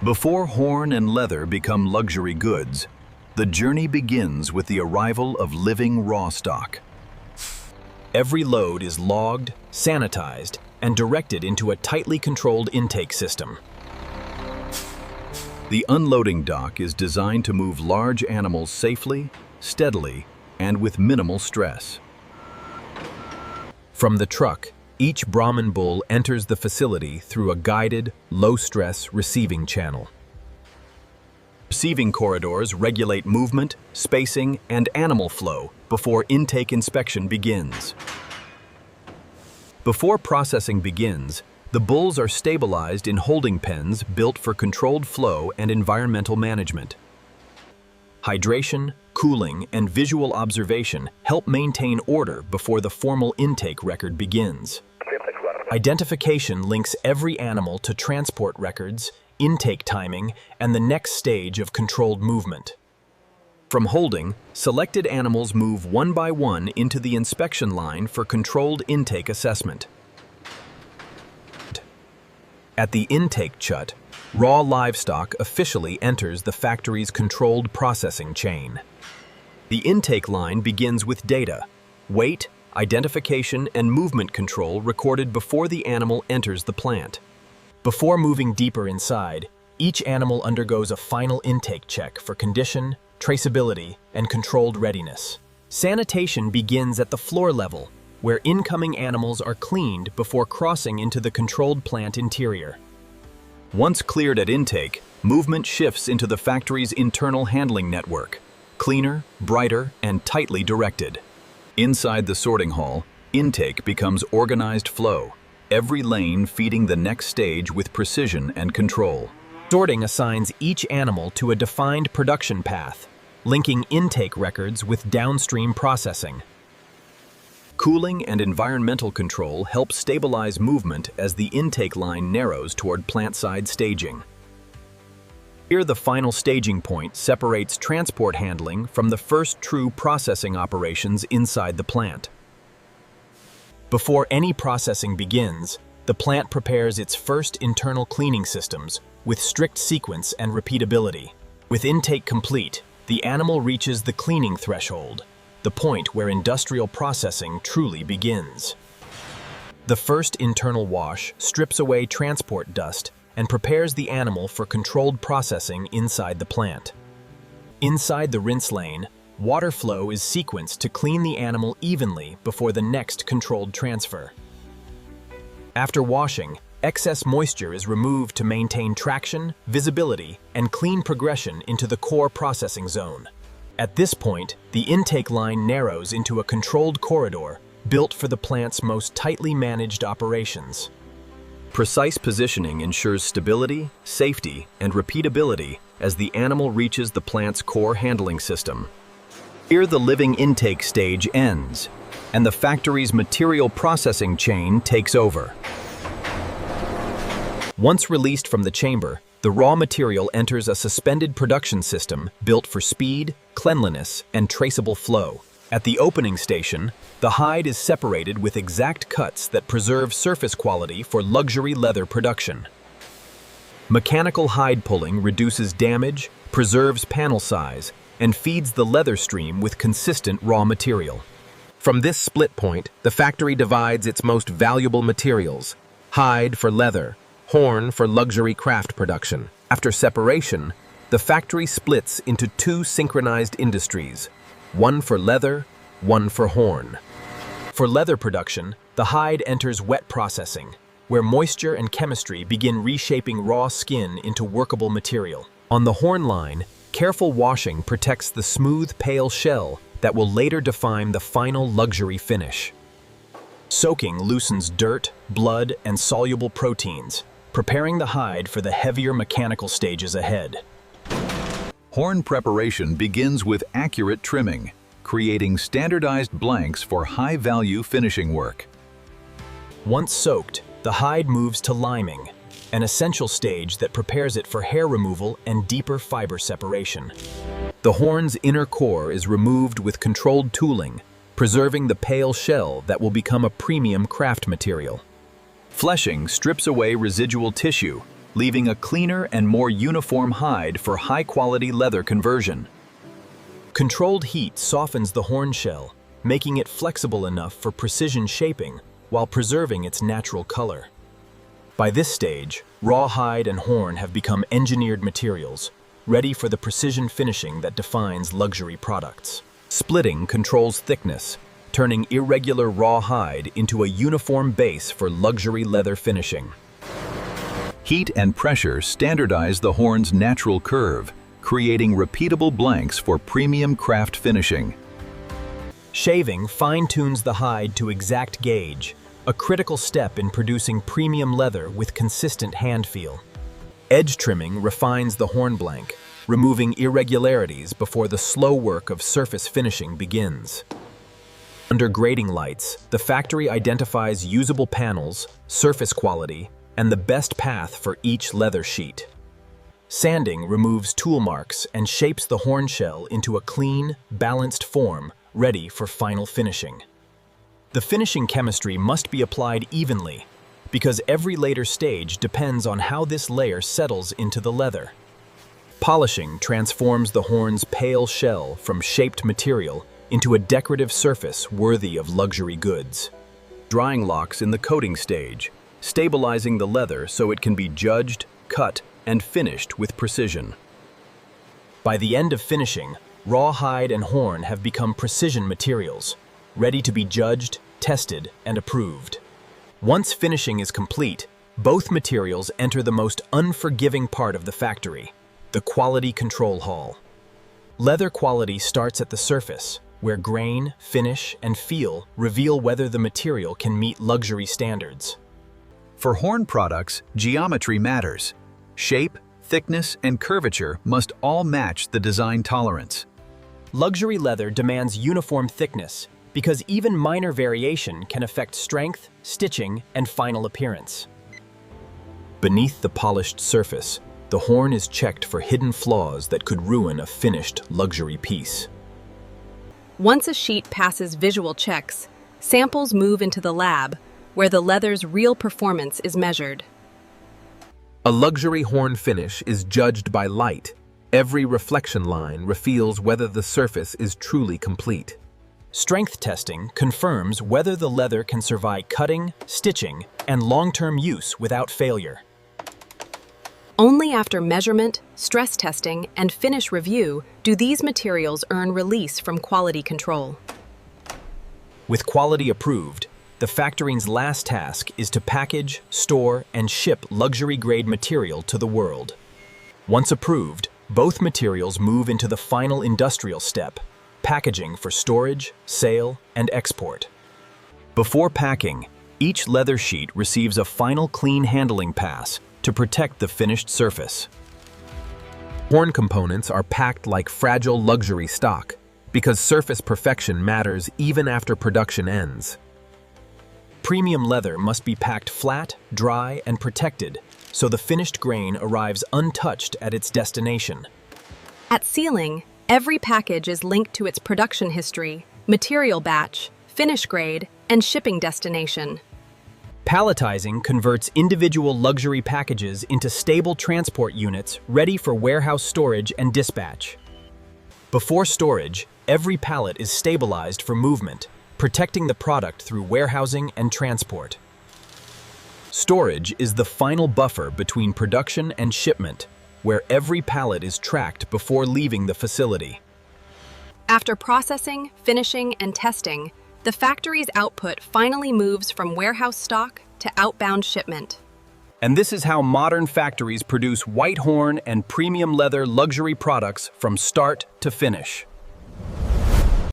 Before horn and leather become luxury goods, the journey begins with the arrival of living raw stock. Every load is logged, sanitized, and directed into a tightly controlled intake system. The unloading dock is designed to move large animals safely, steadily, and with minimal stress. From the truck, each Brahman bull enters the facility through a guided, low-stress receiving channel. Receiving corridors regulate movement, spacing, and animal flow before intake inspection begins. Before processing begins, the bulls are stabilized in holding pens built for controlled flow and environmental management. Hydration, cooling, and visual observation help maintain order before the formal intake record begins. Identification links every animal to transport records, intake timing, and the next stage of controlled movement. From holding, selected animals move one by one into the inspection line for controlled intake assessment. At the intake chut, raw livestock officially enters the factory's controlled processing chain. The intake line begins with data, weight, identification, and movement control recorded before the animal enters the plant. Before moving deeper inside, each animal undergoes a final intake check for condition, traceability, and controlled readiness. Sanitation begins at the floor level, where incoming animals are cleaned before crossing into the controlled plant interior. Once cleared at intake, movement shifts into the factory's internal handling network, cleaner, brighter, and tightly directed. Inside the sorting hall, intake becomes organized flow, every lane feeding the next stage with precision and control. Sorting assigns each animal to a defined production path, linking intake records with downstream processing. Cooling and environmental control help stabilize movement as the intake line narrows toward plant-side staging. Here, the final staging point separates transport handling from the first true processing operations inside the plant. Before any processing begins, the plant prepares its first internal cleaning systems with strict sequence and repeatability. With intake complete, the animal reaches the cleaning threshold, the point where industrial processing truly begins. The first internal wash strips away transport dust and prepares the animal for controlled processing inside the plant. Inside the rinse lane, water flow is sequenced to clean the animal evenly before the next controlled transfer. After washing, excess moisture is removed to maintain traction, visibility, and clean progression into the core processing zone. At this point, the intake line narrows into a controlled corridor built for the plant's most tightly managed operations. Precise positioning ensures stability, safety, and repeatability as the animal reaches the plant's core handling system. Here, the living intake stage ends, and the factory's material processing chain takes over. Once released from the chamber, the raw material enters a suspended production system built for speed, cleanliness, and traceable flow. At the opening station, the hide is separated with exact cuts that preserve surface quality for luxury leather production. Mechanical hide pulling reduces damage, preserves panel size, and feeds the leather stream with consistent raw material. From this split point, the factory divides its most valuable materials: hide for leather, horn for luxury craft production. After separation, the factory splits into two synchronized industries, one for leather, one for horn. For leather production, the hide enters wet processing, where moisture and chemistry begin reshaping raw skin into workable material. On the horn line, careful washing protects the smooth, pale shell that will later define the final luxury finish. Soaking loosens dirt, blood, and soluble proteins, preparing the hide for the heavier mechanical stages ahead. Horn preparation begins with accurate trimming, creating standardized blanks for high-value finishing work. Once soaked, the hide moves to liming, an essential stage that prepares it for hair removal and deeper fiber separation. The horn's inner core is removed with controlled tooling, preserving the pale shell that will become a premium craft material. Fleshing strips away residual tissue, leaving a cleaner and more uniform hide for high-quality leather conversion. Controlled heat softens the horn shell, making it flexible enough for precision shaping while preserving its natural color. By this stage, raw hide and horn have become engineered materials, ready for the precision finishing that defines luxury products. Splitting controls thickness, turning irregular raw hide into a uniform base for luxury leather finishing. Heat and pressure standardize the horn's natural curve, creating repeatable blanks for premium craft finishing. Shaving fine-tunes the hide to exact gauge, a critical step in producing premium leather with consistent hand feel. Edge trimming refines the horn blank, removing irregularities before the slow work of surface finishing begins. Under grading lights, the factory identifies usable panels, surface quality, and the best path for each leather sheet. Sanding removes tool marks and shapes the horn shell into a clean, balanced form ready for final finishing. The finishing chemistry must be applied evenly, because every later stage depends on how this layer settles into the leather. Polishing transforms the horn's pale shell from shaped material into a decorative surface worthy of luxury goods. Drying locks in the coating stage, stabilizing the leather so it can be judged, cut, and finished with precision. By the end of finishing, raw hide and horn have become precision materials, ready to be judged, tested, and approved. Once finishing is complete, both materials enter the most unforgiving part of the factory, the quality control hall. Leather quality starts at the surface, where grain, finish, and feel reveal whether the material can meet luxury standards. For horn products, geometry matters. Shape, thickness, and curvature must all match the design tolerance. Luxury leather demands uniform thickness because even minor variation can affect strength, stitching, and final appearance. Beneath the polished surface, the horn is checked for hidden flaws that could ruin a finished luxury piece. Once a sheet passes visual checks, samples move into the lab, where the leather's real performance is measured. A luxury horn finish is judged by light. Every reflection line reveals whether the surface is truly complete. Strength testing confirms whether the leather can survive cutting, stitching, and long-term use without failure. Only after measurement, stress testing, and finish review do these materials earn release from quality control. With quality approved, the factory's last task is to package, store, and ship luxury-grade material to the world. Once approved, both materials move into the final industrial step, packaging for storage, sale, and export. Before packing, each leather sheet receives a final clean handling pass to protect the finished surface. Horn components are packed like fragile luxury stock because surface perfection matters even after production ends. Premium leather must be packed flat, dry, and protected so the finished grain arrives untouched at its destination. At sealing, every package is linked to its production history, material batch, finish grade, and shipping destination. Palletizing converts individual luxury packages into stable transport units ready for warehouse storage and dispatch. Before storage, every pallet is stabilized for movement, protecting the product through warehousing and transport. Storage is the final buffer between production and shipment, where every pallet is tracked before leaving the facility. After processing, finishing, and testing, the factory's output finally moves from warehouse stock to outbound shipment. And this is how modern factories produce white horn and premium leather luxury products from start to finish.